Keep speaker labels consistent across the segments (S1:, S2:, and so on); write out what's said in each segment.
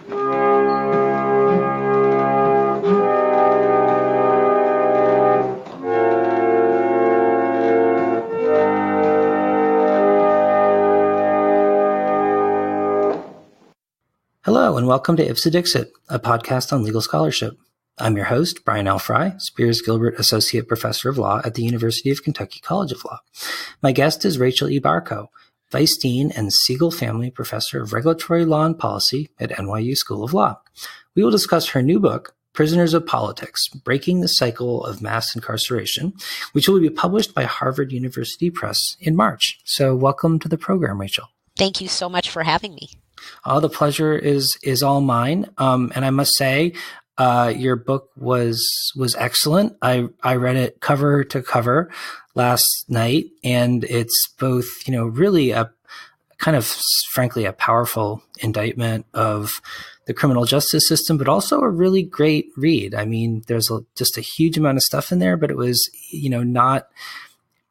S1: Hello, and welcome to Ipsa Dixit, a podcast on legal scholarship. I'm your host, Brian L. Fry, Spears Gilbert Associate Professor of Law at the University of Kentucky College of Law. My guest is Rachel E. Barkow, Vice Dean and Siegel Family Professor of Regulatory Law and Policy at NYU School of Law. We will discuss her new book, Prisoners of Politics, Breaking the Cycle of Mass Incarceration, which will be published by Harvard University Press in March. So welcome to the program, Rachel.
S2: Thank you so much for having me.
S1: The pleasure is all mine. And I must say, your book was excellent. I read it cover to cover last night, and it's both, really a kind of, frankly, a powerful indictment of the criminal justice system, but also a really great read. I mean, there's just a huge amount of stuff in there, but it was, not.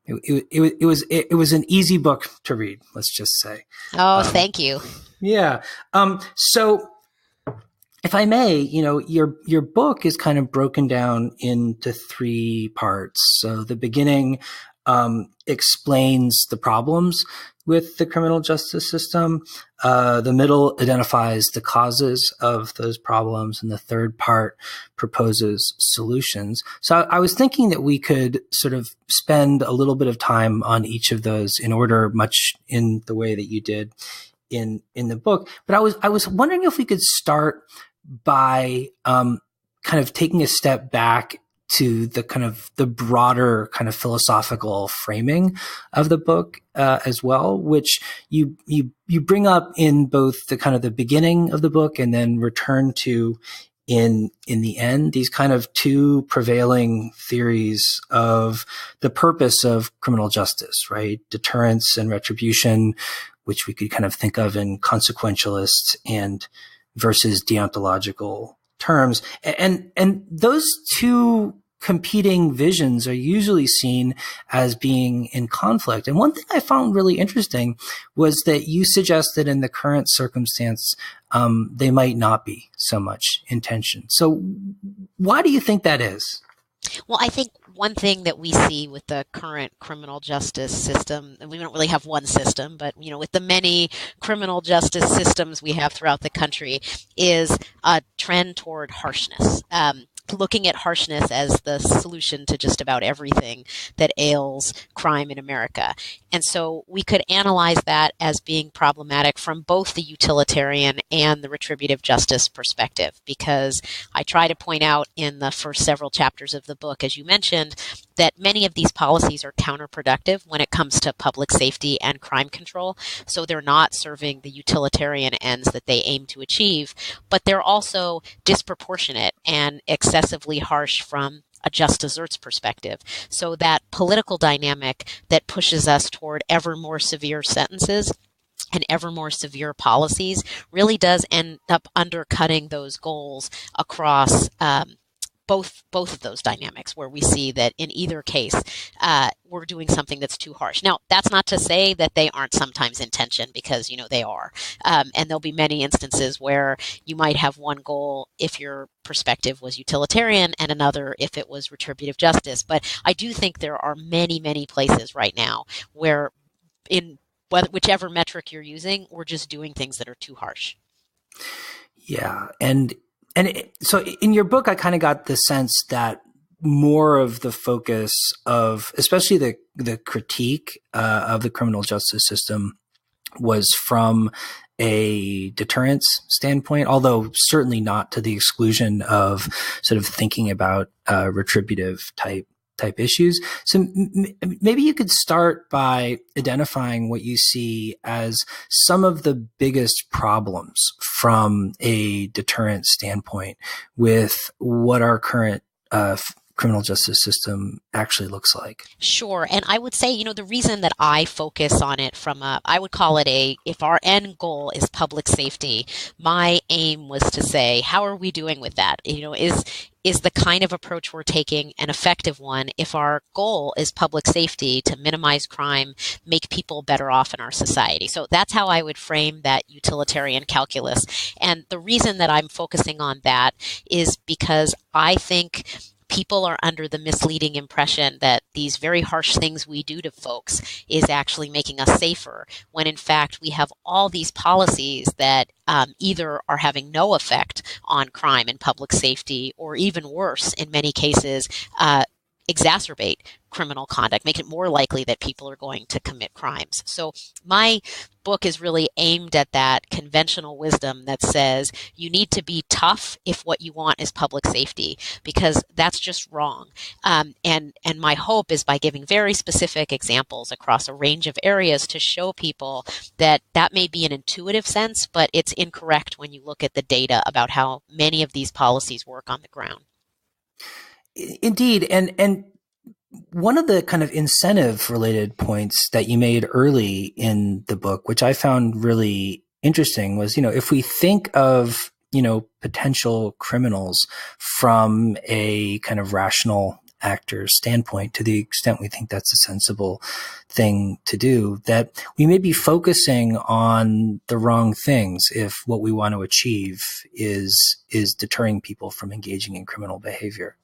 S1: It was an easy book to read. Let's just say.
S2: Oh, thank you.
S1: Yeah. So if I may, your book is kind of broken down into three parts. So the beginning explains the problems with the criminal justice system. The middle identifies the causes of those problems, and the third part proposes solutions. So I was thinking that we could sort of spend a little bit of time on each of those in order, much in the way that you did in the book. But I was wondering if we could start by kind of taking a step back to the kind of the broader kind of philosophical framing of the book as well, which you bring up in both the kind of the beginning of the book and then return to in the end, these kind of two prevailing theories of the purpose of criminal justice, right? Deterrence and retribution, which we could kind of think of in consequentialist and versus deontological terms. And those two competing visions are usually seen as being in conflict. And one thing I found really interesting was that you suggested in the current circumstance, they might not be so much in tension. So why do you think that is?
S2: Well, I think one thing that we see with the current criminal justice system, and we don't really have one system, but, with the many criminal justice systems we have throughout the country, is a trend toward harshness. Looking at harshness as the solution to just about everything that ails crime in America. And so we could analyze that as being problematic from both the utilitarian and the retributive justice perspective, because I try to point out in the first several chapters of the book, as you mentioned, that many of these policies are counterproductive when it comes to public safety and crime control. So they're not serving the utilitarian ends that they aim to achieve, but they're also disproportionate and excessively harsh from a just desserts perspective. So that political dynamic that pushes us toward ever more severe sentences and ever more severe policies really does end up undercutting those goals across both of those dynamics, where we see that in either case, we're doing something that's too harsh. Now, that's not to say that they aren't sometimes in tension, because, they are. And there'll be many instances where you might have one goal if your perspective was utilitarian and another if it was retributive justice. But I do think there are many, many places right now where whichever metric you're using, we're just doing things that are too harsh.
S1: Yeah. So in your book, I kind of got the sense that more of the focus of, especially the critique of the criminal justice system, was from a deterrence standpoint, although certainly not to the exclusion of sort of thinking about retributive type issues. So maybe you could start by identifying what you see as some of the biggest problems from a deterrent standpoint with what our current criminal justice system actually looks like.
S2: Sure. And I would say, the reason that I focus on it I would call it if our end goal is public safety, my aim was to say, how are we doing with that? is the kind of approach we're taking an effective one if our goal is public safety to minimize crime, make people better off in our society? So that's how I would frame that utilitarian calculus. And the reason that I'm focusing on that is because I think people are under the misleading impression that these very harsh things we do to folks is actually making us safer, when in fact we have all these policies that either are having no effect on crime and public safety, or even worse, in many cases, exacerbate criminal conduct, make it more likely that people are going to commit crimes. So my book is really aimed at that conventional wisdom that says you need to be tough if what you want is public safety, because that's just wrong. And my hope is by giving very specific examples across a range of areas to show people that that may be an intuitive sense, but it's incorrect when you look at the data about how many of these policies work on the ground.
S1: Indeed. And one of the kind of incentive related points that you made early in the book, which I found really interesting, was, if we think of, potential criminals from a kind of rational actor standpoint, to the extent we think that's a sensible thing to do, that we may be focusing on the wrong things if what we want to achieve is deterring people from engaging in criminal behavior.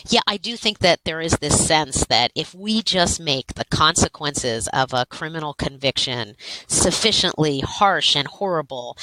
S2: Yeah, I do think that there is this sense that if we just make the consequences of a criminal conviction sufficiently harsh and horrible,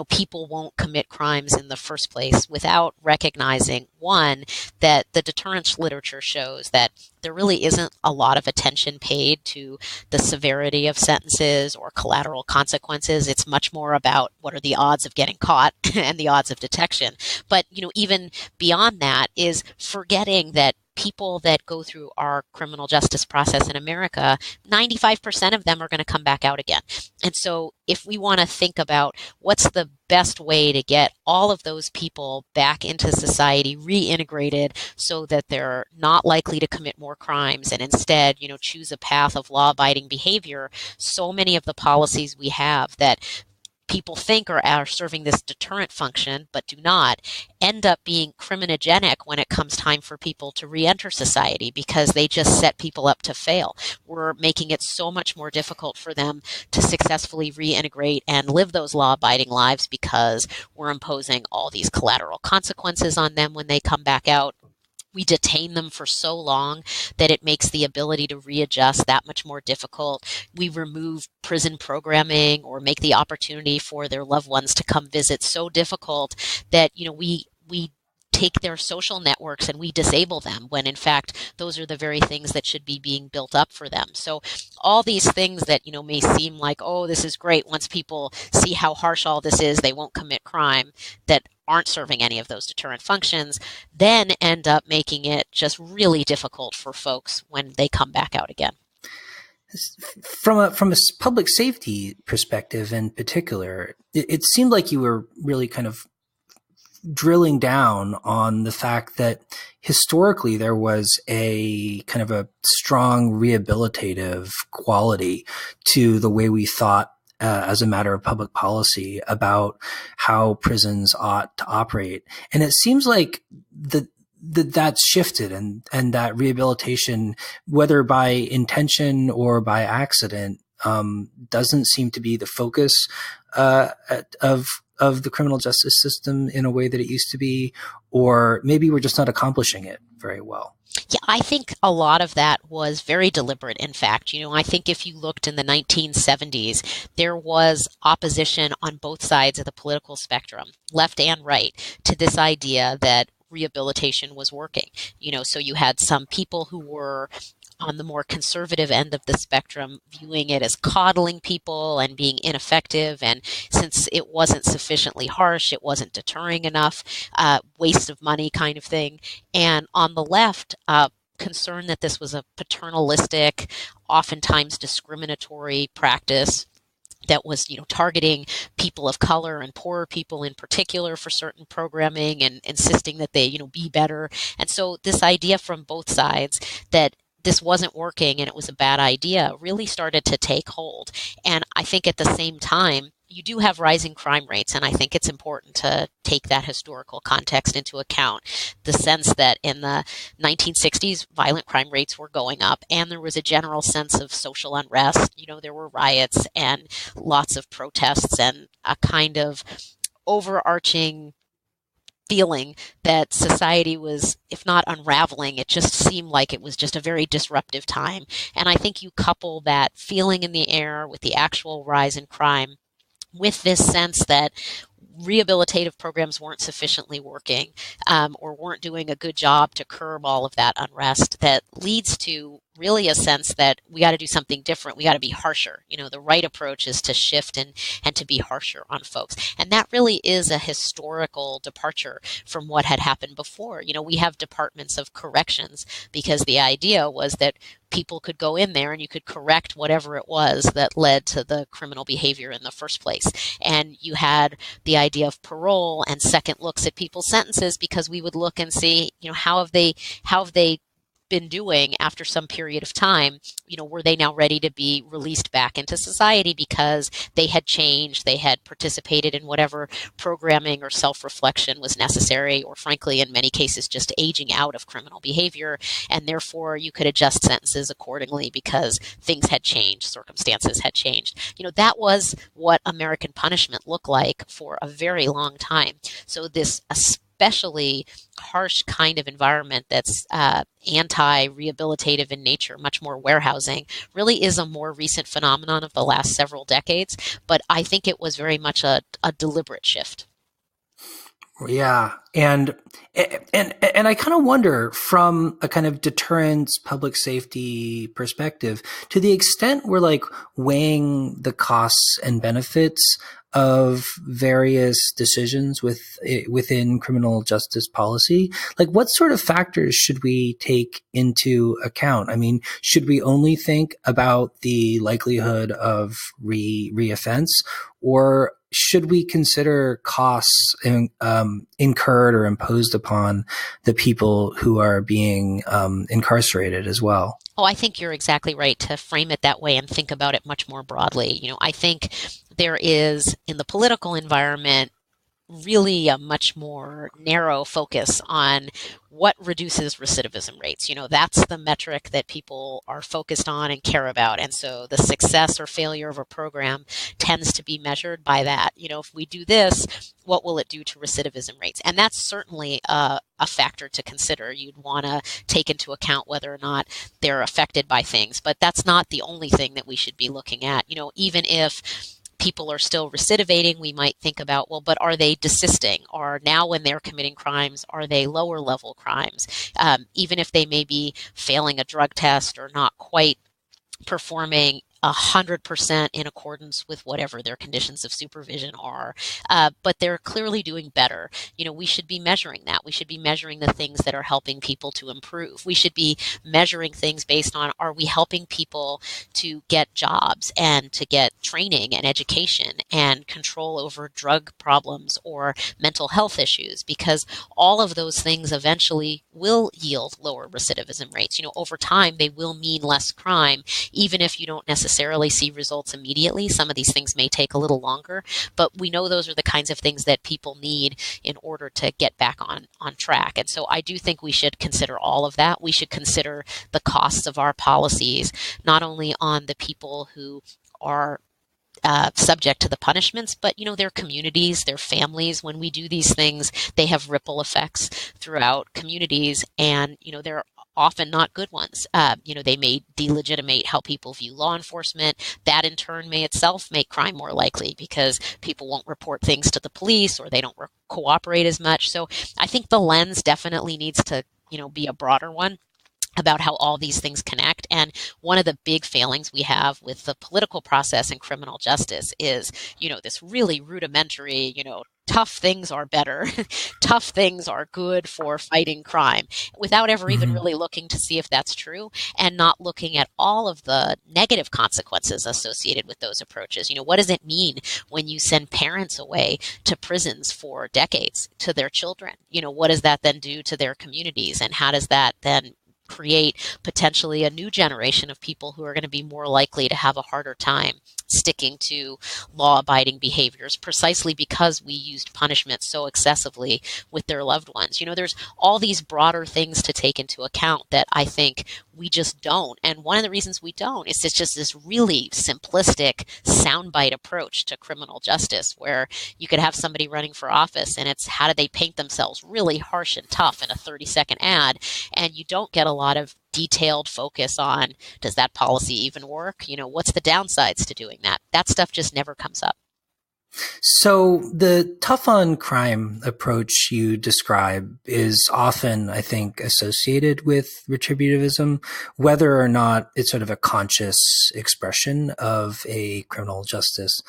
S2: people won't commit crimes in the first place, without recognizing, one, that the deterrence literature shows that there really isn't a lot of attention paid to the severity of sentences or collateral consequences. It's much more about what are the odds of getting caught and the odds of detection. But, even beyond that is forgetting that people that go through our criminal justice process in America, 95% of them are going to come back out again. And so if we want to think about what's the best way to get all of those people back into society, reintegrated, so that they're not likely to commit more crimes and instead, choose a path of law-abiding behavior, so many of the policies we have that people think are serving this deterrent function but do not, end up being criminogenic when it comes time for people to re-enter society, because they just set people up to fail. We're making it so much more difficult for them to successfully reintegrate and live those law-abiding lives, because we're imposing all these collateral consequences on them when they come back out. We detain them for so long that it makes the ability to readjust that much more difficult. We remove prison programming or make the opportunity for their loved ones to come visit so difficult that, we take their social networks and we disable them, when in fact those are the very things that should be being built up for them. So all these things that may seem like, oh, this is great, once people see how harsh all this is, they won't commit crime, that aren't serving any of those deterrent functions, then end up making it just really difficult for folks when they come back out again.
S1: From a public safety perspective in particular, it seemed like you were really kind of drilling down on the fact that historically there was a kind of a strong rehabilitative quality to the way we thought as a matter of public policy about how prisons ought to operate. And it seems like that's shifted, and that rehabilitation, whether by intention or by accident, doesn't seem to be the focus of the criminal justice system in a way that it used to be, or maybe we're just not accomplishing it very well.
S2: Yeah, I think a lot of that was very deliberate, in fact. I think if you looked in the 1970s, there was opposition on both sides of the political spectrum, left and right, to this idea that rehabilitation was working. So you had some people who were on the more conservative end of the spectrum, viewing it as coddling people and being ineffective. And since it wasn't sufficiently harsh, it wasn't deterring enough, waste of money kind of thing. And on the left, concerned that this was a paternalistic, oftentimes discriminatory practice that was, targeting people of color and poorer people in particular for certain programming, and insisting that they, be better. And so this idea from both sides that this wasn't working and it was a bad idea really started to take hold. And I think at the same time, you do have rising crime rates, and I think it's important to take that historical context into account. The sense that in the 1960s, violent crime rates were going up, and there was a general sense of social unrest. There were riots and lots of protests and a kind of overarching feeling that society was, if not unraveling, it just seemed like it was just a very disruptive time. And I think you couple that feeling in the air with the actual rise in crime with this sense that rehabilitative programs weren't sufficiently working, or weren't doing a good job to curb all of that unrest, that leads to really a sense that we got to do something different. We got to be harsher. The right approach is to shift and to be harsher on folks. And that really is a historical departure from what had happened before. We have departments of corrections because the idea was that people could go in there and you could correct whatever it was that led to the criminal behavior in the first place. And you had the idea of parole and second looks at people's sentences because we would look and see, how have they been doing after some period of time? Were they now ready to be released back into society because they had changed, they had participated in whatever programming or self-reflection was necessary, or frankly, in many cases, just aging out of criminal behavior, and therefore you could adjust sentences accordingly because things had changed, circumstances had changed. That was what American punishment looked like for a very long time. So this especially harsh kind of environment that's anti-rehabilitative in nature, much more warehousing, really is a more recent phenomenon of the last several decades. But I think it was very much a deliberate shift.
S1: Yeah. And I kind of wonder, from a kind of deterrence, public safety perspective, to the extent we're like weighing the costs and benefits of various decisions within criminal justice policy, like what sort of factors should we take into account? I mean, should we only think about the likelihood of reoffense, or should we consider costs incurred or imposed upon the people who are being incarcerated as well?
S2: Oh, I think you're exactly right to frame it that way and think about it much more broadly. I think there is, in the political environment, really a much more narrow focus on what reduces recidivism rates. That's the metric that people are focused on and care about. And so the success or failure of a program tends to be measured by that. If we do this, what will it do to recidivism rates? And that's certainly a factor to consider. You'd want to take into account whether or not they're affected by things. But that's not the only thing that we should be looking at. Even if people are still recidivating, we might think about, well, but are they desisting? Or now when they're committing crimes, are they lower level crimes? Even if they may be failing a drug test or not quite performing 100% in accordance with whatever their conditions of supervision are, but they're clearly doing better. We should be measuring that. We should be measuring the things that are helping people to improve. We should be measuring things based on, are we helping people to get jobs and to get training and education and control over drug problems or mental health issues? Because all of those things eventually will yield lower recidivism rates. Over time, they will mean less crime, even if you don't necessarily see results immediately. Some of these things may take a little longer, but we know those are the kinds of things that people need in order to get back on track. And so I do think we should consider all of that. We should consider the costs of our policies, not only on the people who are subject to the punishments, but their communities, their families. When we do these things, they have ripple effects throughout communities, and they're often not good ones. They may delegitimate how people view law enforcement. That in turn may itself make crime more likely because people won't report things to the police, or they don't cooperate as much. So I think the lens definitely needs to be a broader one about how all these things connect. And one of the big failings we have with the political process in criminal justice is, this really rudimentary, tough things are better, tough things are good for fighting crime, without ever even really looking to see if that's true, and not looking at all of the negative consequences associated with those approaches. What does it mean when you send parents away to prisons for decades to their children? What does that then do to their communities? And how does that then create potentially a new generation of people who are going to be more likely to have a harder time sticking to law-abiding behaviors precisely because we used punishment so excessively with their loved ones. There's all these broader things to take into account that I think we just don't. And one of the reasons we don't is it's just this really simplistic soundbite approach to criminal justice where you could have somebody running for office and it's how do they paint themselves really harsh and tough in a 30-second ad, and you don't get a lot of detailed focus on, does that policy even work? What's the downsides to doing that? That stuff just never comes up.
S1: So the tough on crime approach you describe is often, I think, associated with retributivism, whether or not it's sort of a conscious expression of a criminal justice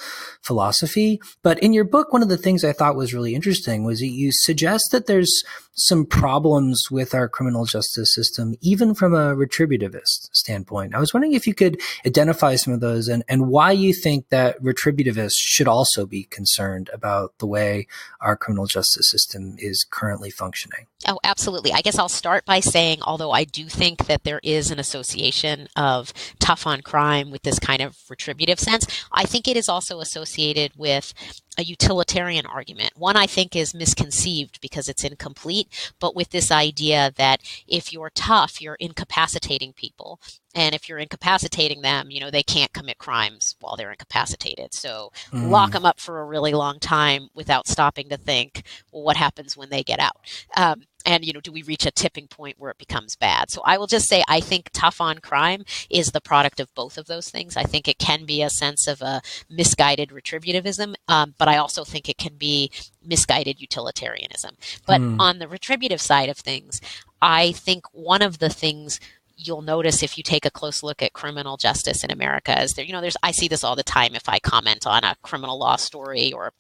S1: philosophy. But in your book, one of the things I thought was really interesting was that you suggest that there's some problems with our criminal justice system, even from a retributivist standpoint. I was wondering if you could identify some of those and why you think that retributivists should also be concerned about the way our criminal justice system is currently functioning.
S2: Oh, absolutely. I guess I'll start by saying, although I do think that there is an association of tough on crime with this kind of retributive sense, I think it is also associated with a utilitarian argument. One I think is misconceived because it's incomplete, but with this idea that if you're tough, you're incapacitating people. And if you're incapacitating them, they can't commit crimes while they're incapacitated. So lock them up for a really long time without stopping to think, well, what happens when they get out? And, do we reach a tipping point where it becomes bad? So I will just say, I think tough on crime is the product of both of those things. I think it can be a sense of a misguided retributivism, but I also think it can be misguided utilitarianism. But on the retributive side of things, I think one of the things you'll notice if you take a close look at criminal justice in America is I see this all the time if I comment on a criminal law story or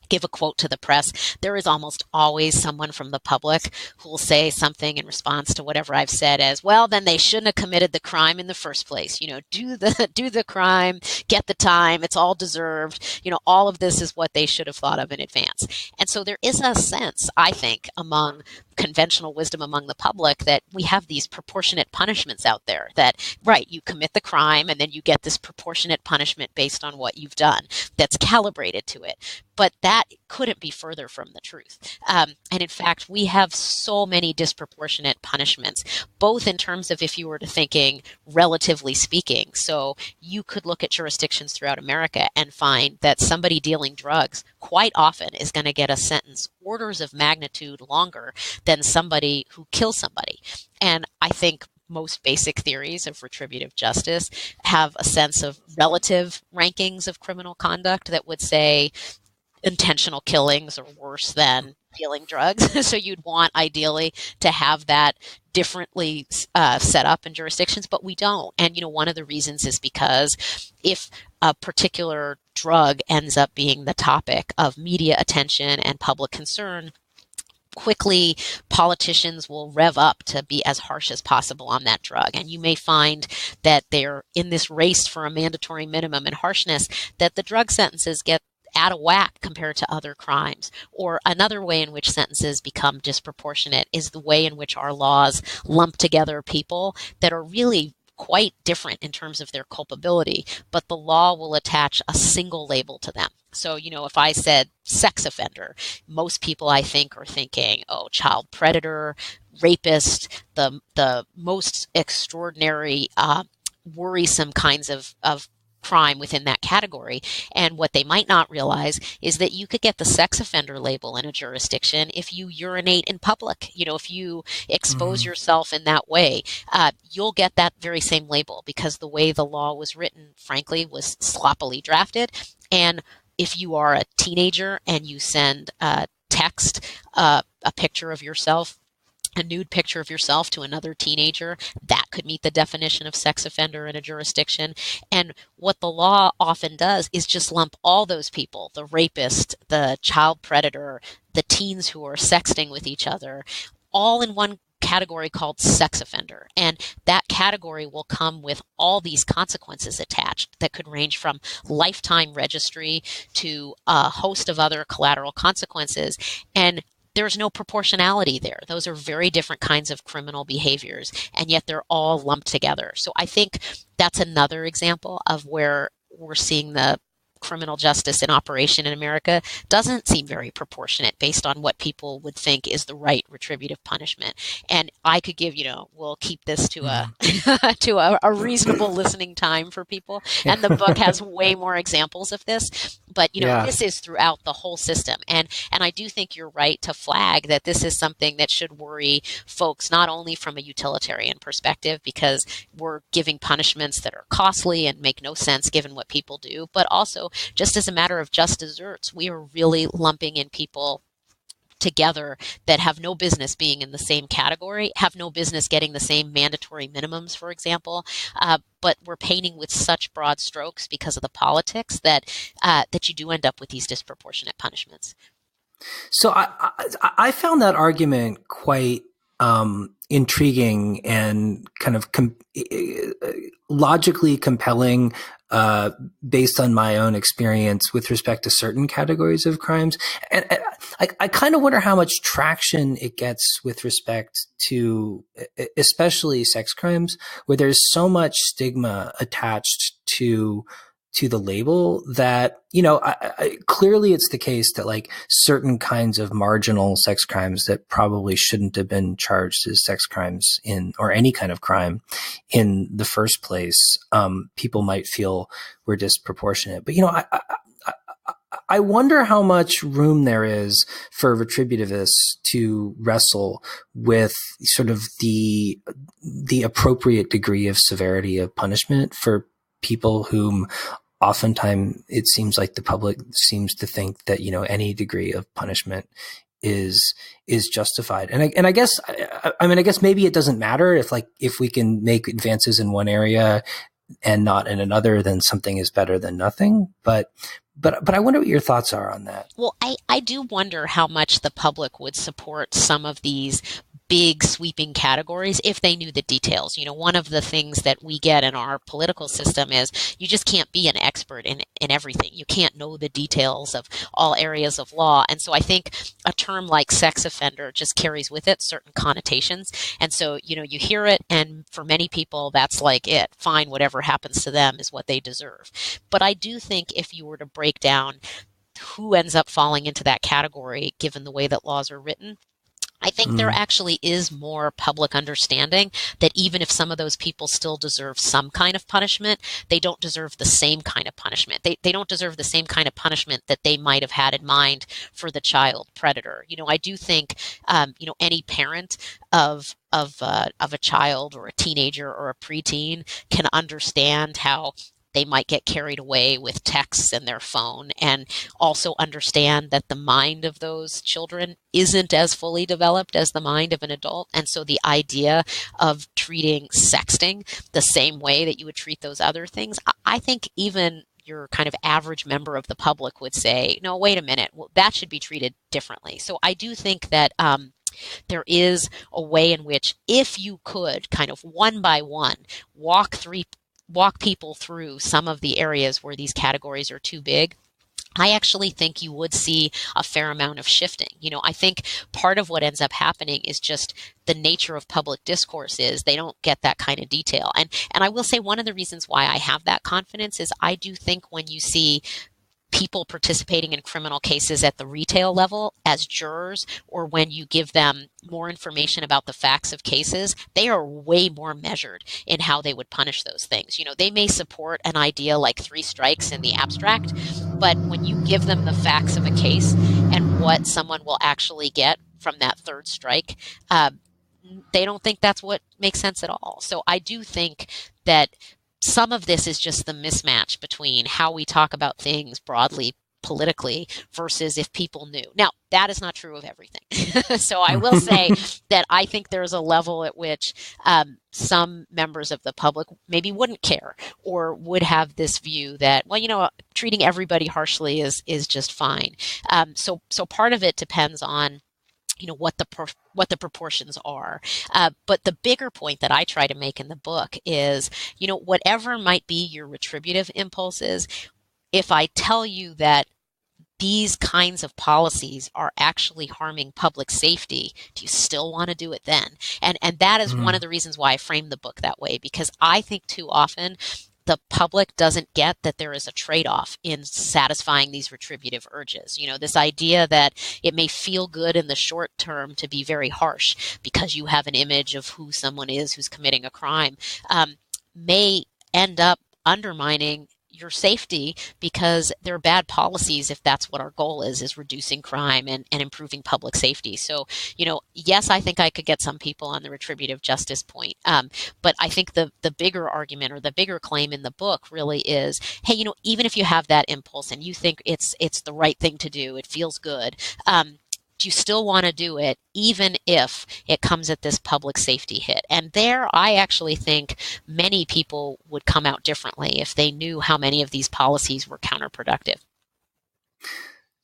S2: give a quote to the press, there is almost always someone from the public who will say something in response to whatever I've said as, well, then they shouldn't have committed the crime in the first place. Do the crime, get the time, it's all deserved. All of this is what they should have thought of in advance. And so there is a sense, I think, among conventional wisdom among the public that we have these proportionate punishments out there that, right, you commit the crime and then you get this proportionate punishment based on what you've done that's calibrated to it. But that couldn't be further from the truth. And in fact, we have so many disproportionate punishments, both in terms of if you were to thinking relatively speaking. So you could look at jurisdictions throughout America and find that somebody dealing drugs quite often is going to get a sentence orders of magnitude longer than somebody who kills somebody. And I think most basic theories of retributive justice have a sense of relative rankings of criminal conduct that would say intentional killings are worse than dealing drugs. So you'd want ideally to have that differently set up in jurisdictions, but we don't. And, one of the reasons is because if a particular drug ends up being the topic of media attention and public concern, quickly politicians will rev up to be as harsh as possible on that drug. And you may find that they're in this race for a mandatory minimum in harshness, that the drug sentences get out of whack compared to other crimes. Or another way in which sentences become disproportionate is the way in which our laws lump together people that are really quite different in terms of their culpability, but the law will attach a single label to them. So, if I said sex offender, most people I think are thinking, oh, child predator, rapist, the most extraordinary, worrisome kinds of crime within that category. And what they might not realize is that you could get the sex offender label in a jurisdiction if you urinate in public. If you expose yourself in that way, you'll get that very same label because the way the law was written, frankly, was sloppily drafted. And if you are a teenager and you send a text, a picture of yourself, a nude picture of yourself to another teenager, that could meet the definition of sex offender in a jurisdiction. And what the law often does is just lump all those people, the rapist, the child predator, the teens who are sexting with each other, all in one category called sex offender. And that category will come with all these consequences attached that could range from lifetime registry to a host of other collateral consequences. And there's no proportionality there. Those are very different kinds of criminal behaviors, and yet they're all lumped together. So I think that's another example of where we're seeing the criminal justice in operation in America doesn't seem very proportionate based on what people would think is the right retributive punishment. And I could give, we'll keep this to a to a reasonable listening time for people. And the book has way more examples of this. But this is throughout the whole system. And I do think you're right to flag that this is something that should worry folks not only from a utilitarian perspective, because we're giving punishments that are costly and make no sense given what people do, but also just as a matter of just desserts, we are really lumping in people together that have no business being in the same category, have no business getting the same mandatory minimums, for example. But we're painting with such broad strokes because of the politics that you do end up with these disproportionate punishments.
S1: So I found that argument quite intriguing and kind of logically compelling based on my own experience with respect to certain categories of crimes. And I kind of wonder how much traction it gets with respect to especially sex crimes, where there's so much stigma attached to the label that, clearly it's the case that like certain kinds of marginal sex crimes that probably shouldn't have been charged as sex crimes or any kind of crime in the first place, people might feel were disproportionate. But, I wonder how much room there is for retributivists to wrestle with sort of the appropriate degree of severity of punishment for people whom oftentimes it seems like the public seems to think that, any degree of punishment is justified. And I guess maybe it doesn't matter if we can make advances in one area and not in another, then something is better than nothing. But I wonder what your thoughts are on that.
S2: Well, I do wonder how much the public would support some of these big sweeping categories if they knew the details. One of the things that we get in our political system is you just can't be an expert in everything. You can't know the details of all areas of law. And so I think a term like sex offender just carries with it certain connotations. And so, you hear it, and for many people, that's like it. Fine, whatever happens to them is what they deserve. But I do think if you were to break down who ends up falling into that category, given the way that laws are written, I think there actually is more public understanding that even if some of those people still deserve some kind of punishment, they don't deserve the same kind of punishment. They don't deserve the same kind of punishment that they might have had in mind for the child predator. I do think, any parent of a child or a teenager or a preteen can understand how they might get carried away with texts in their phone, and also understand that the mind of those children isn't as fully developed as the mind of an adult. And so the idea of treating sexting the same way that you would treat those other things, I think even your kind of average member of the public would say, no, wait a minute, well, that should be treated differently. So I do think that there is a way in which, if you could kind of one by one walk people through some of the areas where these categories are too big, I actually think you would see a fair amount of shifting. I think part of what ends up happening is just the nature of public discourse is they don't get that kind of detail. And I will say one of the reasons why I have that confidence is I do think when you see people participating in criminal cases at the retail level as jurors, or when you give them more information about the facts of cases, they are way more measured in how they would punish those things. They may support an idea like 3 strikes in the abstract, but when you give them the facts of a case and what someone will actually get from that 3rd strike, they don't think that's what makes sense at all. So I do think that some of this is just the mismatch between how we talk about things broadly politically versus if people knew. Now, that is not true of everything. So I will say that I think there's a level at which some members of the public maybe wouldn't care, or would have this view that, well, treating everybody harshly is just fine. So part of it depends on what the proportions are. But the bigger point that I try to make in the book is, whatever might be your retributive impulses, if I tell you that these kinds of policies are actually harming public safety, do you still want to do it then? And that is one of the reasons why I framed the book that way, because I think too often the public doesn't get that there is a trade-off in satisfying these retributive urges. This idea that it may feel good in the short term to be very harsh because you have an image of who someone is who's committing a crime, may end up undermining your safety, because there are bad policies if that's what our goal is reducing crime and improving public safety. So, yes, I think I could get some people on the retributive justice point. But I think the bigger argument, or the bigger claim in the book, really is, hey, even if you have that impulse and you think it's the right thing to do, it feels good, do you still want to do it, even if it comes at this public safety hit? And there, I actually think many people would come out differently if they knew how many of these policies were counterproductive.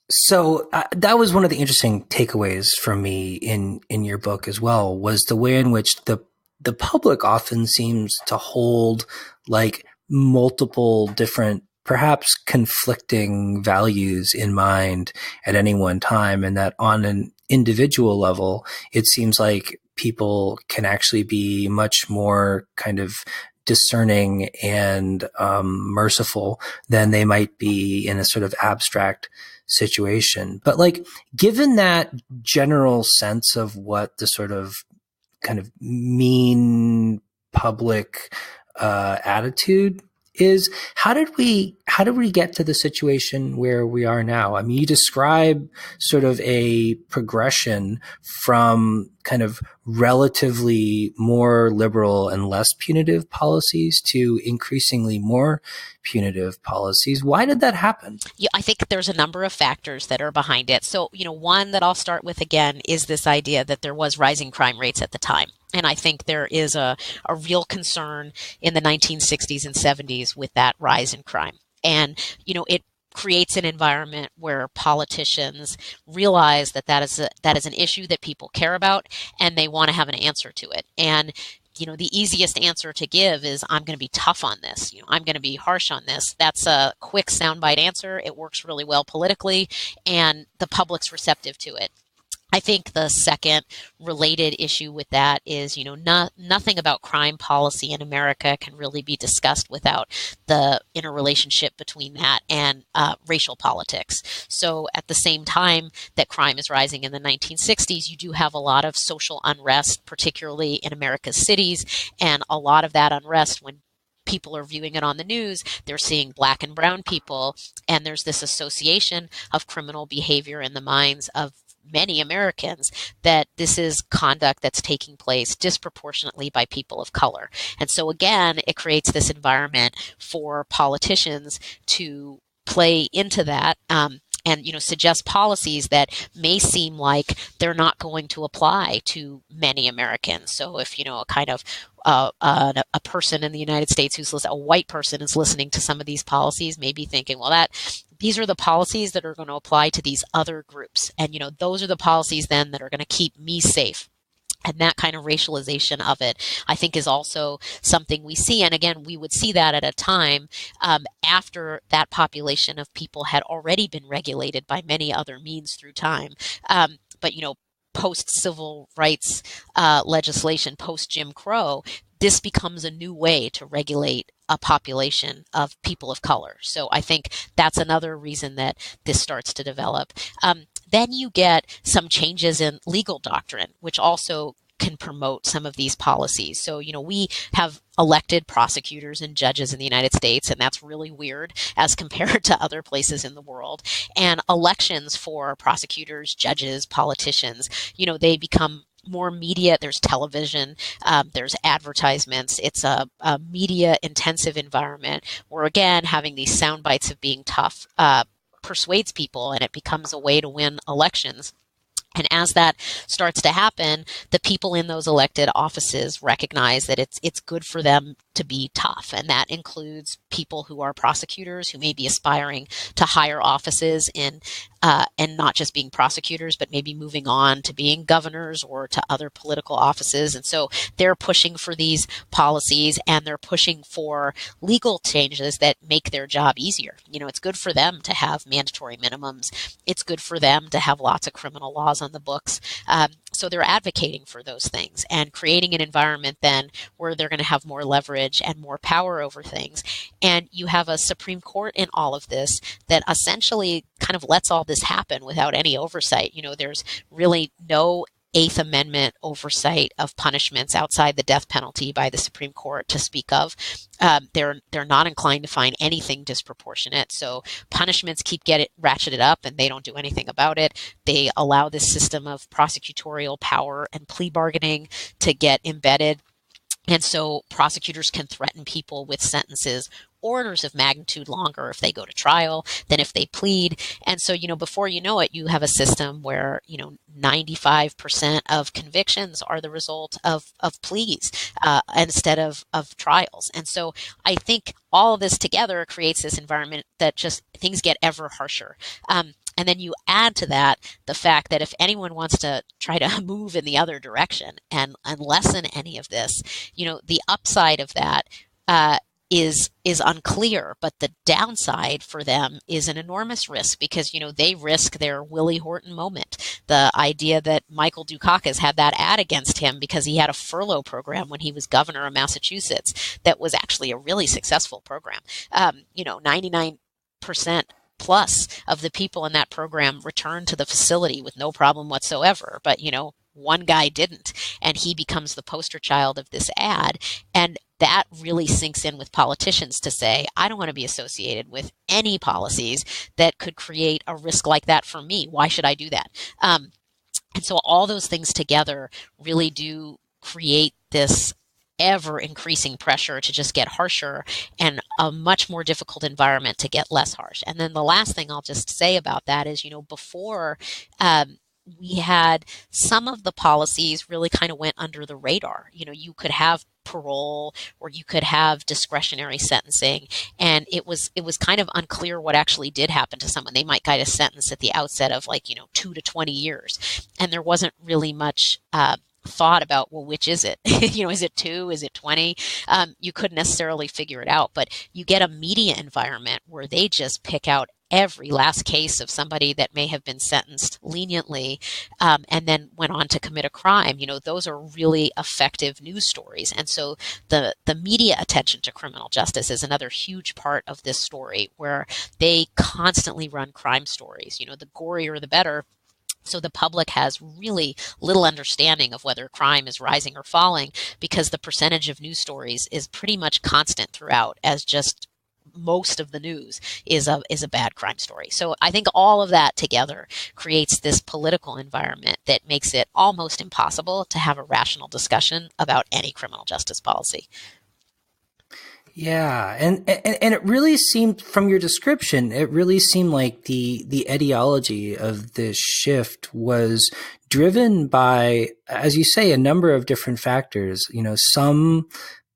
S1: So that was one of the interesting takeaways from me in your book as well, was the way in which the public often seems to hold like multiple different, perhaps conflicting values in mind at any one time. And that on an individual level, it seems like people can actually be much more kind of discerning and merciful than they might be in a sort of abstract situation. But like, given that general sense of what the sort of kind of mean public attitude is, how did we get to the situation where we are now? I mean, you describe sort of a progression from kind of relatively more liberal and less punitive policies to increasingly more punitive policies. Why did that happen?
S2: Yeah, I think there's a number of factors that are behind it. So, one that I'll start with again is this idea that there was rising crime rates at the time. And I think there is a real concern in the 1960s and 70s with that rise in crime. And, it creates an environment where politicians realize that is an issue that people care about, and they want to have an answer to it. And the easiest answer to give is, I'm going to be tough on this. I'm going to be harsh on this. That's a quick soundbite answer. It works really well politically, and the public's receptive to it. I think the second related issue with that is, nothing about crime policy in America can really be discussed without the interrelationship between that and racial politics. So at the same time that crime is rising in the 1960s, you do have a lot of social unrest, particularly in America's cities, and a lot of that unrest, when people are viewing it on the news, they're seeing black and brown people, and there's this association of criminal behavior in the minds of many Americans that this is conduct that's taking place disproportionately by people of color. And so again, it creates this environment for politicians to play into that, and suggest policies that may seem like they're not going to apply to many Americans. So if a kind of a person in the United States a white person is listening to some of these policies, may be thinking, well, these are the policies that are going to apply to these other groups, and those are the policies then that are going to keep me safe. And that kind of racialization of it, I think, is also something we see. And again, we would see that at a time after that population of people had already been regulated by many other means through time. But post-civil rights legislation, post-Jim Crow, this becomes a new way to regulate a population of people of color. So I think that's another reason that this starts to develop. Then you get some changes in legal doctrine, which also can promote some of these policies. So, we have elected prosecutors and judges in the United States, and that's really weird as compared to other places in the world. And elections for prosecutors, judges, politicians, they become more media. There's television, there's advertisements. It's a media intensive environment where, again, having these sound bites of being tough persuades people, and it becomes a way to win elections. And as that starts to happen, the people in those elected offices recognize that it's good for them to be tough. And that includes people who are prosecutors who may be aspiring to higher offices and not just being prosecutors, but maybe moving on to being governors or to other political offices. And so they're pushing for these policies, and they're pushing for legal changes that make their job easier. It's good for them to have mandatory minimums. It's good for them to have lots of criminal laws on the books. So they're advocating for those things and creating an environment then where they're going to have more leverage and more power over things. And you have a Supreme Court in all of this that essentially kind of lets all this happen without any oversight. There's really no Eighth Amendment oversight of punishments outside the death penalty by the Supreme Court to speak of. They're not inclined to find anything disproportionate. So punishments keep ratcheted up, and they don't do anything about it. They allow this system of prosecutorial power and plea bargaining to get embedded. And so prosecutors can threaten people with sentences orders of magnitude longer if they go to trial than if they plead. And so, before you know it, you have a system where, 95% of convictions are the result of pleas instead of trials. And so I think all of this together creates this environment that just things get ever harsher. And then you add to that the fact that if anyone wants to try to move in the other direction and lessen any of this, the upside of that is unclear, but the downside for them is an enormous risk because, they risk their Willie Horton moment. The idea that Michael Dukakis had that ad against him because he had a furlough program when he was governor of Massachusetts that was actually a really successful program. 99% plus of the people in that program returned to the facility with no problem whatsoever. But, one guy didn't, and he becomes the poster child of this ad. And that really sinks in with politicians to say, I don't want to be associated with any policies that could create a risk like that for me. Why should I do that? And so all those things together really do create this ever increasing pressure to just get harsher and a much more difficult environment to get less harsh. And then the last thing I'll just say about that is, before we had some of the policies really kind of went under the radar. You could have parole or you could have discretionary sentencing, and it was kind of unclear what actually did happen to someone. They might get a sentence at the outset of 2 to 20 years, and there wasn't really much thought about, well, which is it? Is it 2? Is it 20? You couldn't necessarily figure it out, but you get a media environment where they just pick out every last case of somebody that may have been sentenced leniently and then went on to commit a crime. Those are really effective news stories. And so the media attention to criminal justice is another huge part of this story, where they constantly run crime stories. The gorier, the better. So the public has really little understanding of whether crime is rising or falling, because the percentage of news stories is pretty much constant throughout, as just most of the news is a bad crime story. So I think all of that together creates this political environment that makes it almost impossible to have a rational discussion about any criminal justice policy.
S1: Yeah, and it really seemed, from your description, it really seemed like the ideology of this shift was driven by, as you say, a number of different factors. Some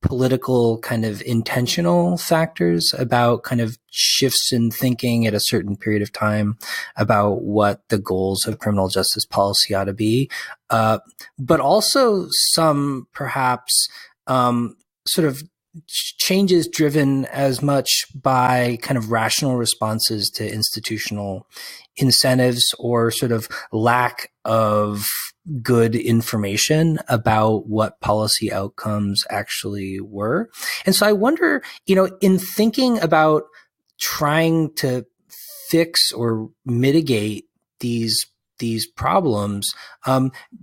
S1: political kind of intentional factors about kind of shifts in thinking at a certain period of time about what the goals of criminal justice policy ought to be, but also some perhaps sort of changes driven as much by kind of rational responses to institutional incentives or sort of lack of good information about what policy outcomes actually were. And so I wonder, in thinking about trying to fix or mitigate these problems,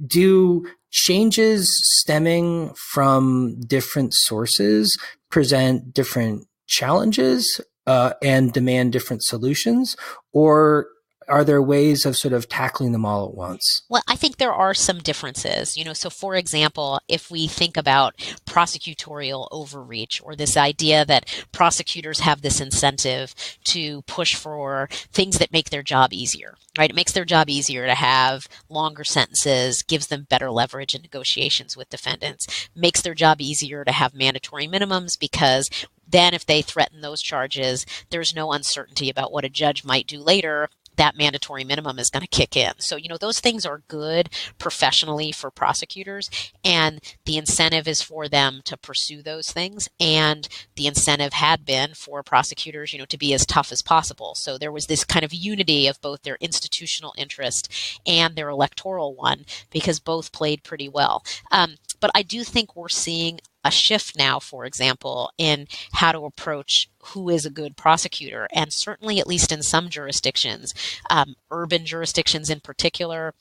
S1: do changes stemming from different sources present different challenges and demand different solutions, or are there ways of sort of tackling them all at once?
S2: Well, I think there are some differences. So for example, if we think about prosecutorial overreach, or this idea that prosecutors have this incentive to push for things that make their job easier, right? It makes their job easier to have longer sentences, gives them better leverage in negotiations with defendants, makes their job easier to have mandatory minimums, because then if they threaten those charges, there's no uncertainty about what a judge might do later. That mandatory minimum is going to kick in. So, those things are good professionally for prosecutors, and the incentive is for them to pursue those things. And the incentive had been for prosecutors, to be as tough as possible. So there was this kind of unity of both their institutional interest and their electoral one, because both played pretty well. But I do think we're seeing a shift now, for example, in how to approach who is a good prosecutor. And certainly, at least in some jurisdictions, urban jurisdictions in particular,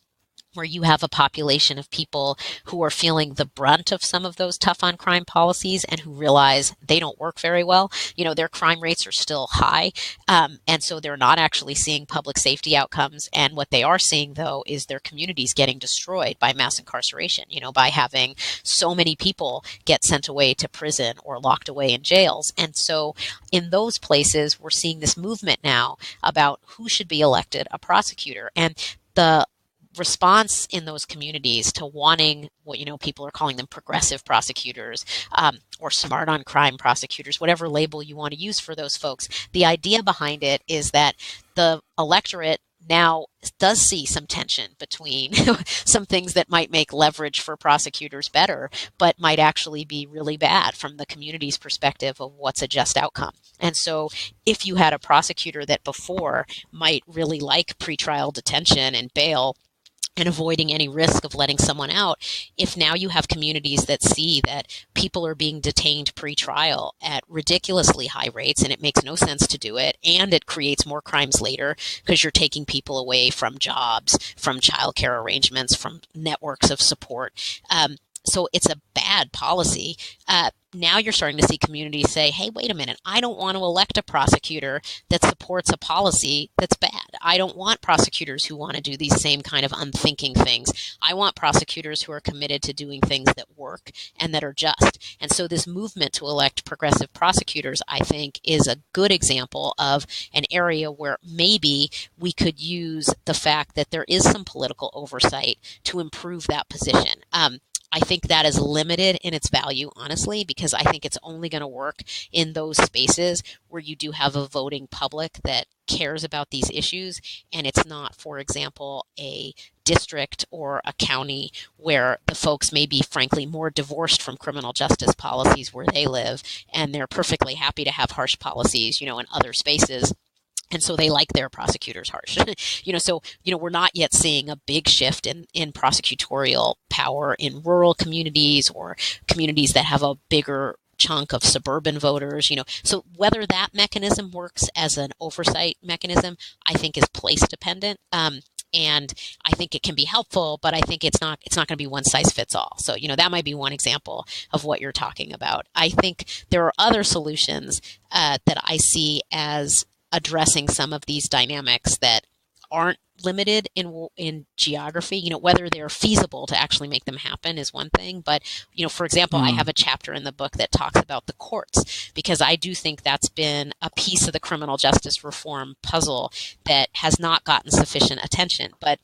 S2: where you have a population of people who are feeling the brunt of some of those tough on crime policies and who realize they don't work very well. Their crime rates are still high. And so they're not actually seeing public safety outcomes. And what they are seeing, though, is their communities getting destroyed by mass incarceration, by having so many people get sent away to prison or locked away in jails. And so in those places, we're seeing this movement now about who should be elected a prosecutor. And the response in those communities to wanting what people are calling them progressive prosecutors, or smart on crime prosecutors, whatever label you want to use for those folks. The idea behind it is that the electorate now does see some tension between some things that might make leverage for prosecutors better, but might actually be really bad from the community's perspective of what's a just outcome. And so if you had a prosecutor that before might really like pretrial detention and bail, and avoiding any risk of letting someone out, if now you have communities that see that people are being detained pre-trial at ridiculously high rates, and it makes no sense to do it, and it creates more crimes later because you're taking people away from jobs, from childcare arrangements, from networks of support. So it's a bad policy. Now you're starting to see communities say, hey, wait a minute, I don't want to elect a prosecutor that supports a policy that's bad. I don't want prosecutors who want to do these same kind of unthinking things. I want prosecutors who are committed to doing things that work and that are just. And so this movement to elect progressive prosecutors, I think, is a good example of an area where maybe we could use the fact that there is some political oversight to improve that position. I think that is limited in its value, honestly, because I think it's only going to work in those spaces where you do have a voting public that cares about these issues, and it's not, for example, a district or a county where the folks may be, frankly, more divorced from criminal justice policies where they live, and they're perfectly happy to have harsh policies, in other spaces. And so they like their prosecutors harsh. We're not yet seeing a big shift in prosecutorial power in rural communities or communities that have a bigger chunk of suburban voters, So whether that mechanism works as an oversight mechanism, I think is place dependent. And I think it can be helpful, but I think it's not going to be one size fits all. So, that might be one example of what you're talking about. I think there are other solutions that I see as addressing some of these dynamics that aren't limited in geography. Whether they're feasible to actually make them happen is one thing. But, for example, I have a chapter in the book that talks about the courts, because I do think that's been a piece of the criminal justice reform puzzle that has not gotten sufficient attention. But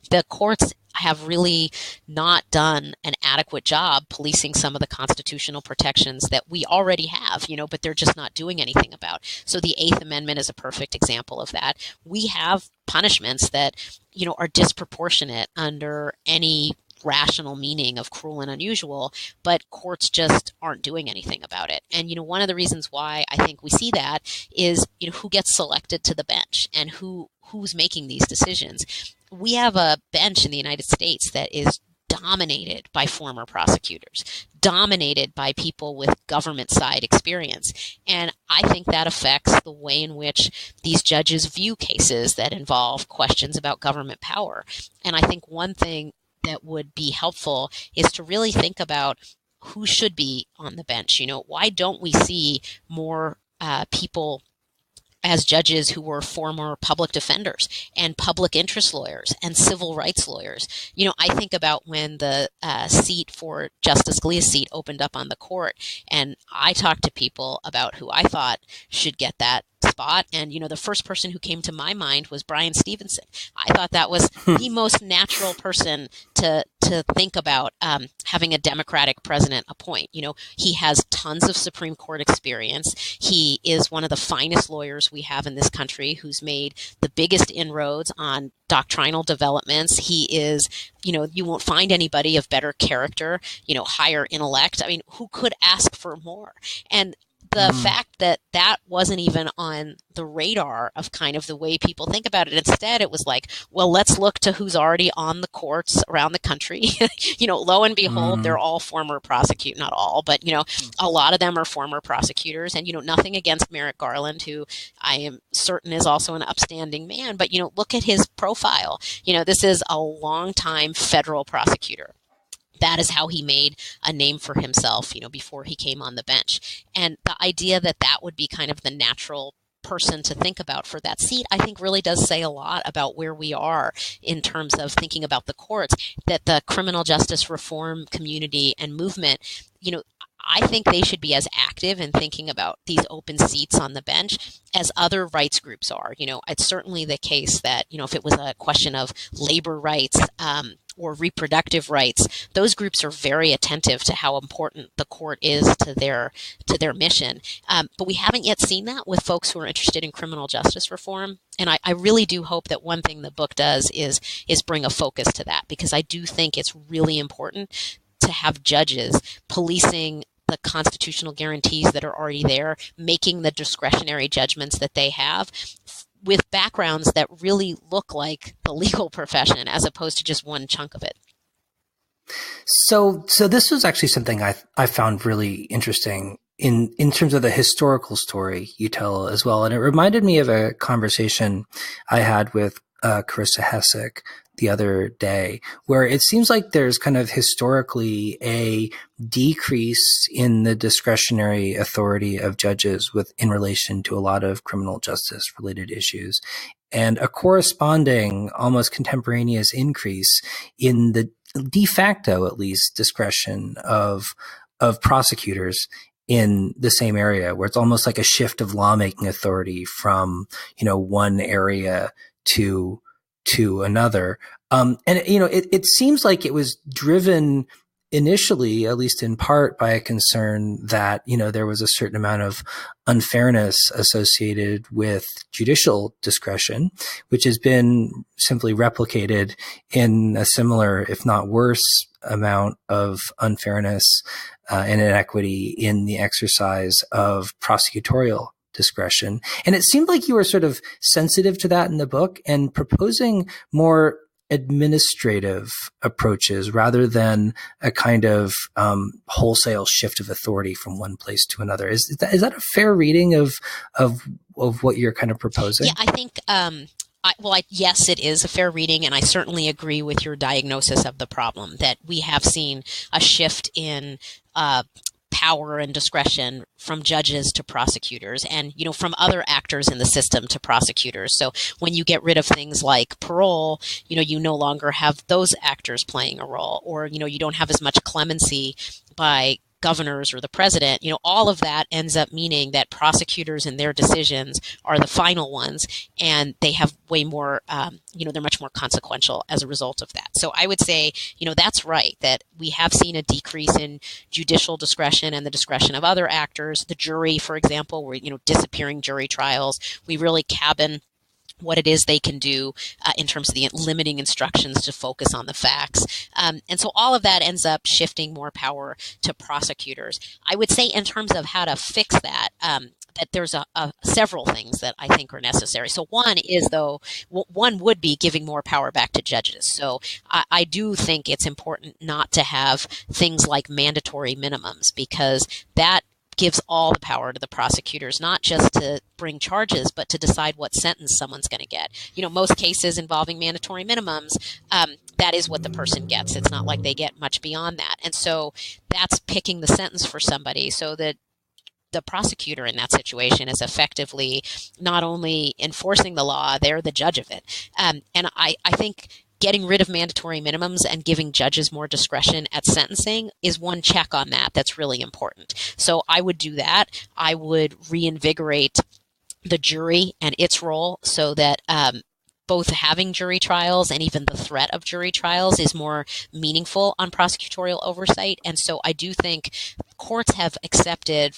S2: the courts have really not done an adequate job policing some of the constitutional protections that we already have, but they're just not doing anything about. So the Eighth Amendment is a perfect example of that. We have punishments that, are disproportionate under any rational meaning of cruel and unusual, but courts just aren't doing anything about it. And, one of the reasons why I think we see that is, who gets selected to the bench and who's making these decisions. We have a bench in the United States that is dominated by former prosecutors, dominated by people with government side experience. And I think that affects the way in which these judges view cases that involve questions about government power. And I think one thing that would be helpful is to really think about who should be on the bench. Why don't we see more people as judges who were former public defenders and public interest lawyers and civil rights lawyers. I think about when the seat for Justice Scalia's seat opened up on the court, and I talked to people about who I thought should get that spot. And, the first person who came to my mind was Brian Stevenson. I thought that was the most natural person to think about having a Democratic president appoint. He has tons of Supreme Court experience. He is one of the finest lawyers we have in this country, who's made the biggest inroads on doctrinal developments. He is, you won't find anybody of better character, higher intellect. I mean, who could ask for more? And the fact that that wasn't even on the radar of kind of the way people think about it. Instead, it was like, well, let's look to who's already on the courts around the country. Lo and behold, they're all former prosecutors, not all, but, a lot of them are former prosecutors. And, nothing against Merrick Garland, who I am certain is also an upstanding man. But, look at his profile. This is a longtime federal prosecutor. That is how he made a name for himself, before he came on the bench. And the idea that that would be kind of the natural person to think about for that seat, I think really does say a lot about where we are in terms of thinking about the courts, that the criminal justice reform community and movement, I think they should be as active in thinking about these open seats on the bench as other rights groups are. It's certainly the case that, if it was a question of labor rights, or reproductive rights, those groups are very attentive to how important the court is to their mission. But we haven't yet seen that with folks who are interested in criminal justice reform. And I really do hope that one thing the book does is bring a focus to that, because I do think it's really important to have judges policing the constitutional guarantees that are already there, making the discretionary judgments that they have, with backgrounds that really look like the legal profession as opposed to just one chunk of it.
S1: So this was actually something I found really interesting in terms of the historical story you tell as well. And it reminded me of a conversation I had with Carissa Hessick the other day, where it seems like there's kind of historically a decrease in the discretionary authority of judges in relation to a lot of criminal justice related issues, and a corresponding almost contemporaneous increase in the de facto, at least, discretion of prosecutors in the same area, where it's almost like a shift of lawmaking authority from, one area to another. And, it seems like it was driven initially, at least in part, by a concern that, there was a certain amount of unfairness associated with judicial discretion, which has been simply replicated in a similar, if not worse, amount of unfairness and inequity in the exercise of prosecutorial discretion. And it seemed like you were sort of sensitive to that in the book and proposing more administrative approaches rather than a kind of wholesale shift of authority from one place to another. Is that a fair reading of what you're kind of proposing?
S2: Yeah, I think yes, it is a fair reading, and I certainly agree with your diagnosis of the problem, that we have seen a shift in power and discretion from judges to prosecutors, and from other actors in the system to prosecutors. So when you get rid of things like parole, you no longer have those actors playing a role, or you don't have as much clemency by governors or the president. All of that ends up meaning that prosecutors and their decisions are the final ones, and they have way more, they're much more consequential as a result of that. So I would say, that's right, that we have seen a decrease in judicial discretion and the discretion of other actors. The jury, for example, we're, disappearing jury trials. We really cabin what it is they can do in terms of the limiting instructions to focus on the facts. And so all of that ends up shifting more power to prosecutors. I would say in terms of how to fix that, that there's several things that I think are necessary. So one is, one would be giving more power back to judges. So I do think it's important not to have things like mandatory minimums, because that gives all the power to the prosecutors, not just to bring charges, but to decide what sentence someone's going to get. Most cases involving mandatory minimums, that is what the person gets. It's not like they get much beyond that. And so that's picking the sentence for somebody, so that the prosecutor in that situation is effectively not only enforcing the law, they're the judge of it. And I think getting rid of mandatory minimums and giving judges more discretion at sentencing is one check on that that's really important. So I would do that. I would reinvigorate the jury and its role so that both having jury trials and even the threat of jury trials is more meaningful on prosecutorial oversight. And so I do think courts have accepted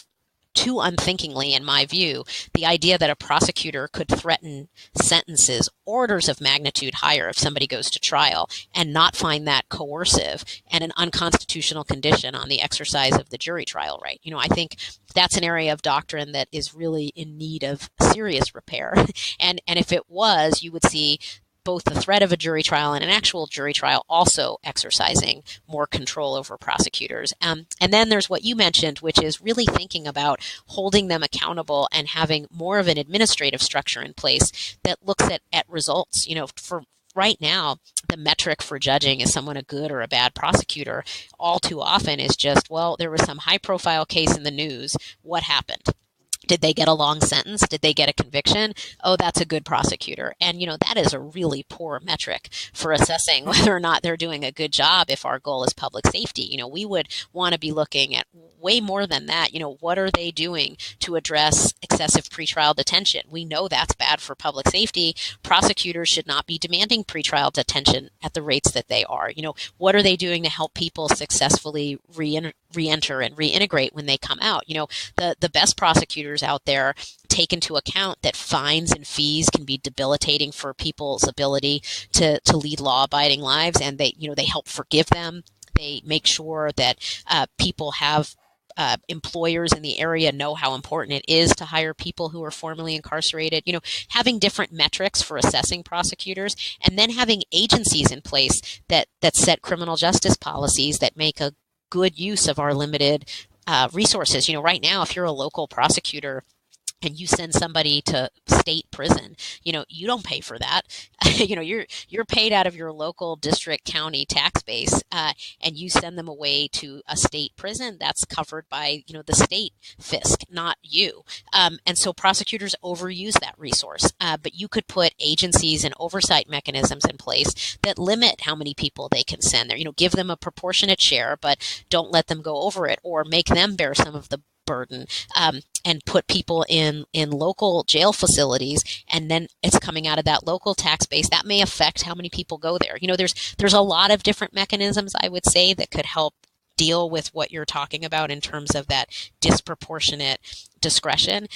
S2: too unthinkingly, in my view, the idea that a prosecutor could threaten sentences orders of magnitude higher if somebody goes to trial and not find that coercive and an unconstitutional condition on the exercise of the jury trial right. I think that's an area of doctrine that is really in need of serious repair. And if it was, you would see both the threat of a jury trial and an actual jury trial also exercising more control over prosecutors. And then there's what you mentioned, which is really thinking about holding them accountable and having more of an administrative structure in place that looks at results. For right now, the metric for judging is someone a good or a bad prosecutor all too often is just, well, there was some high profile case in the news. What happened? Did they get a long sentence? Did they get a conviction? Oh, that's a good prosecutor. And, that is a really poor metric for assessing whether or not they're doing a good job if our goal is public safety. We would want to be looking at way more than that. What are they doing to address excessive pretrial detention? We know that's bad for public safety. Prosecutors should not be demanding pretrial detention at the rates that they are. What are they doing to help people successfully re-enter and reintegrate when they come out? The best prosecutors out there take into account that fines and fees can be debilitating for people's ability to lead law-abiding lives, and they help forgive them. They make sure that people have employers in the area know how important it is to hire people who are formerly incarcerated. Having different metrics for assessing prosecutors, and then having agencies in place that set criminal justice policies that make a good use of our limited resources. Right now, if you're a local prosecutor and you send somebody to state prison, you don't pay for that. You're paid out of your local district, county tax base, and you send them away to a state prison that's covered by, the state fisc, not you. And so prosecutors overuse that resource. But you could put agencies and oversight mechanisms in place that limit how many people they can send there. Give them a proportionate share, but don't let them go over it, or make them bear some of the burden, and put people in local jail facilities, and then it's coming out of that local tax base. That may affect how many people go there. There's a lot of different mechanisms, I would say, that could help deal with what you're talking about in terms of that disproportionate discretion.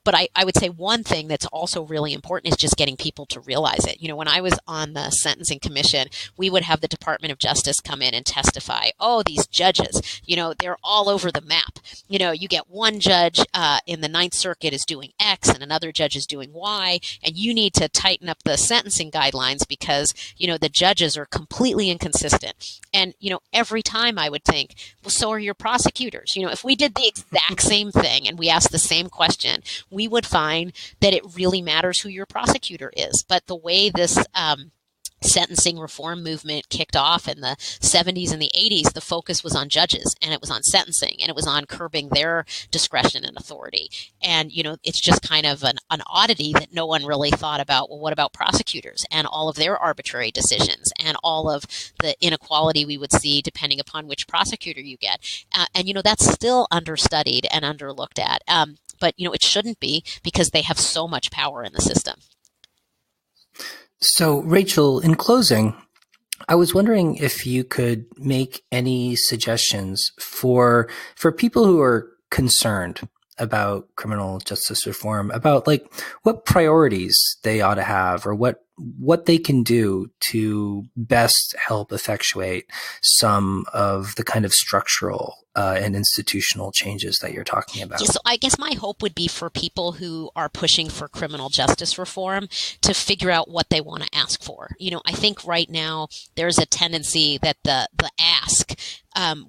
S2: But I would say one thing that's also really important is just getting people to realize it. When I was on the Sentencing Commission, we would have the Department of Justice come in and testify. Oh, these judges, they're all over the map. You get one judge in the Ninth Circuit is doing X and another judge is doing Y, and you need to tighten up the sentencing guidelines because, the judges are completely inconsistent. And, every time I would think, well, so are your prosecutors. If we did the exact same thing and we asked the same question, we would find that it really matters who your prosecutor is. But the way this sentencing reform movement kicked off in the 70s and the 80s, the focus was on judges, and it was on sentencing, and it was on curbing their discretion and authority. And, it's just kind of an oddity that no one really thought about, well, what about prosecutors and all of their arbitrary decisions and all of the inequality we would see depending upon which prosecutor you get. And, that's still understudied and underlooked at. But, it shouldn't be, because they have so much power in the system.
S1: So, Rachel, in closing, I was wondering if you could make any suggestions for people who are concerned about criminal justice reform, about what priorities they ought to have, or what they can do to best help effectuate some of the kind of structural and institutional changes that you're talking about.
S2: Yeah, so I guess my hope would be for people who are pushing for criminal justice reform to figure out what they want to ask for. I think right now there's a tendency that the ask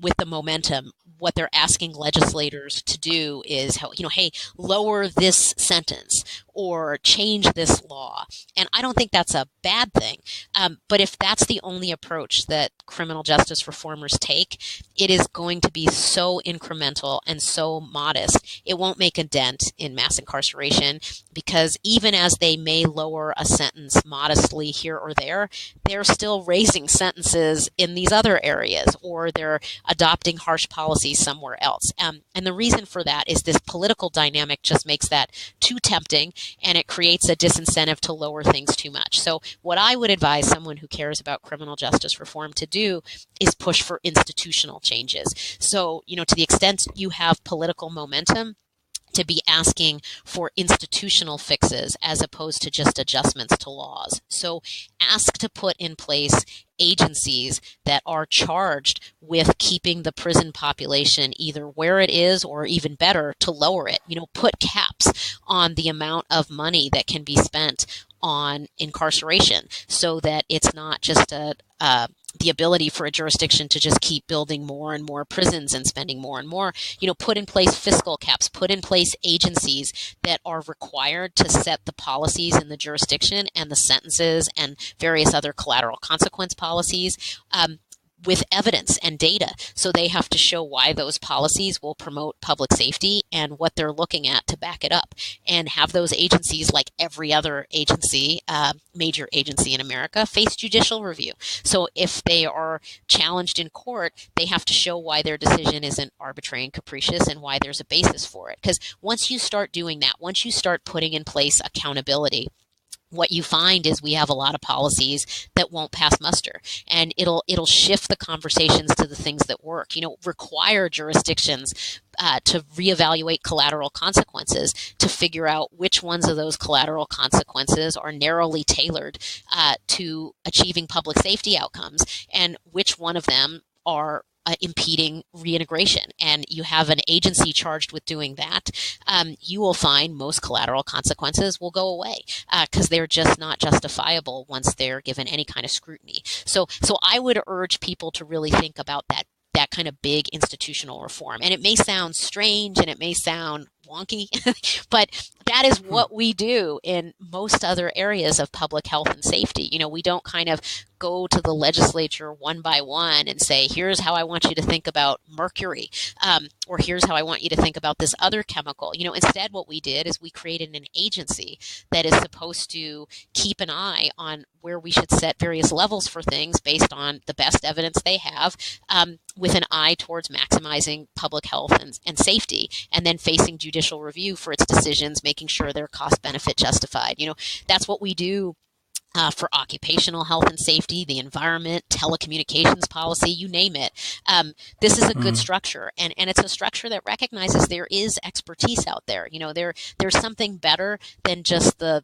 S2: with the momentum what they're asking legislators to do is, hey, lower this sentence or change this law. And I don't think that's a bad thing. But if that's the only approach that criminal justice reformers take, it is going to be so incremental and so modest, it won't make a dent in mass incarceration, because even as they may lower a sentence modestly here or there, they're still raising sentences in these other areas, or they're adopting harsh policies somewhere else. And the reason for that is this political dynamic just makes that too tempting, and it creates a disincentive to lower things too much. So what I would advise someone who cares about criminal justice reform to do is push for institutional changes. So, to the extent you have political momentum, to be asking for institutional fixes as opposed to just adjustments to laws. So ask to put in place agencies that are charged with keeping the prison population either where it is, or even better, to lower it. Put caps on the amount of money that can be spent on incarceration, so that it's not just the ability for a jurisdiction to just keep building more and more prisons and spending more and more. Put in place fiscal caps, put in place agencies that are required to set the policies in the jurisdiction and the sentences and various other collateral consequence policies. With evidence and data. So they have to show why those policies will promote public safety and what they're looking at to back it up. And have those agencies, like every other agency, major agency in America, face judicial review. So if they are challenged in court, they have to show why their decision isn't arbitrary and capricious and why there's a basis for it. Because once you start doing that, once you start putting in place accountability, what you find is we have a lot of policies that won't pass muster, and it'll shift the conversations to the things that work. Require jurisdictions to reevaluate collateral consequences, to figure out which ones of those collateral consequences are narrowly tailored to achieving public safety outcomes, and which one of them are impeding reintegration. And you have an agency charged with doing that, you will find most collateral consequences will go away because they're just not justifiable once they're given any kind of scrutiny. So I would urge people to really think about that kind of big institutional reform. And it may sound strange and it may sound wonky, but that is what we do in most other areas of public health and safety. We don't kind of go to the legislature one by one and say, here's how I want you to think about mercury, or here's how I want you to think about this other chemical. Instead what we did is we created an agency that is supposed to keep an eye on where we should set various levels for things based on the best evidence they have, with an eye towards maximizing public health and safety, and then facing judicial review for its decisions, making sure they're cost-benefit justified. That's what we do for occupational health and safety, the environment, telecommunications policy, you name it. This is a good structure, and it's a structure that recognizes there is expertise out there. There's something better than just the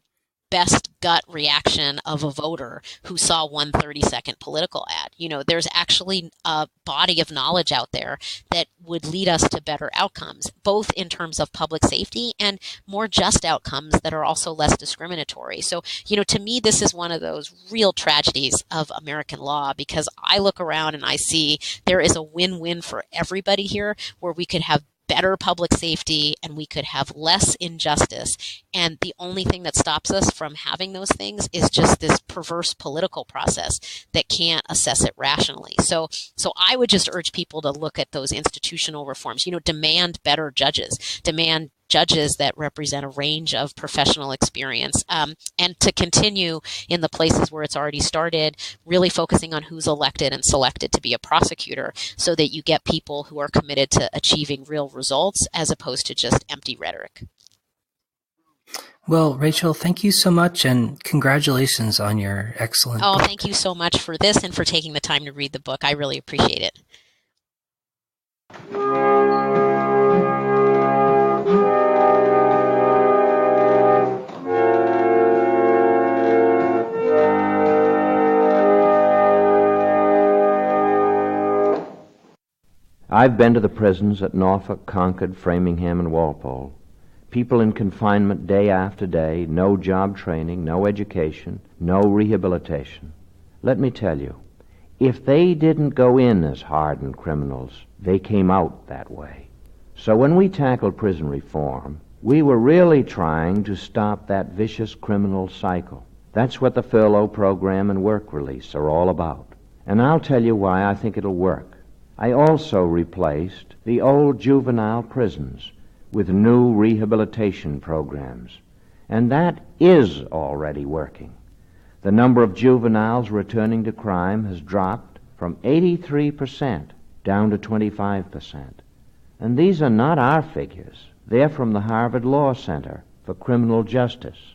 S2: best gut reaction of a voter who saw one 30-second political ad. There's actually a body of knowledge out there that would lead us to better outcomes, both in terms of public safety and more just outcomes that are also less discriminatory. So, to me, this is one of those real tragedies of American law, because I look around and I see there is a win-win for everybody here, where we could have better public safety and we could have less injustice. And the only thing that stops us from having those things is just this perverse political process that can't assess it rationally. So I would just urge people to look at those institutional reforms. Demand better judges, demand judges that represent a range of professional experience, and to continue in the places where it's already started, really focusing on who's elected and selected to be a prosecutor, so that you get people who are committed to achieving real results as opposed to just empty rhetoric.
S1: Well, Rachel, thank you so much, and congratulations on your excellent book.
S2: Thank you so much for this and for taking the time to read the book. I really appreciate it.
S3: I've been to the prisons at Norfolk, Concord, Framingham, and Walpole. People in confinement day after day, no job training, no education, no rehabilitation. Let me tell you, if they didn't go in as hardened criminals, they came out that way. So when we tackled prison reform, we were really trying to stop that vicious criminal cycle. That's what the furlough program and work release are all about. And I'll tell you why I think it'll work. I also replaced the old juvenile prisons with new rehabilitation programs, and that is already working. The number of juveniles returning to crime has dropped from 83% down to 25%. And these are not our figures. They're from the Harvard Law Center for Criminal Justice.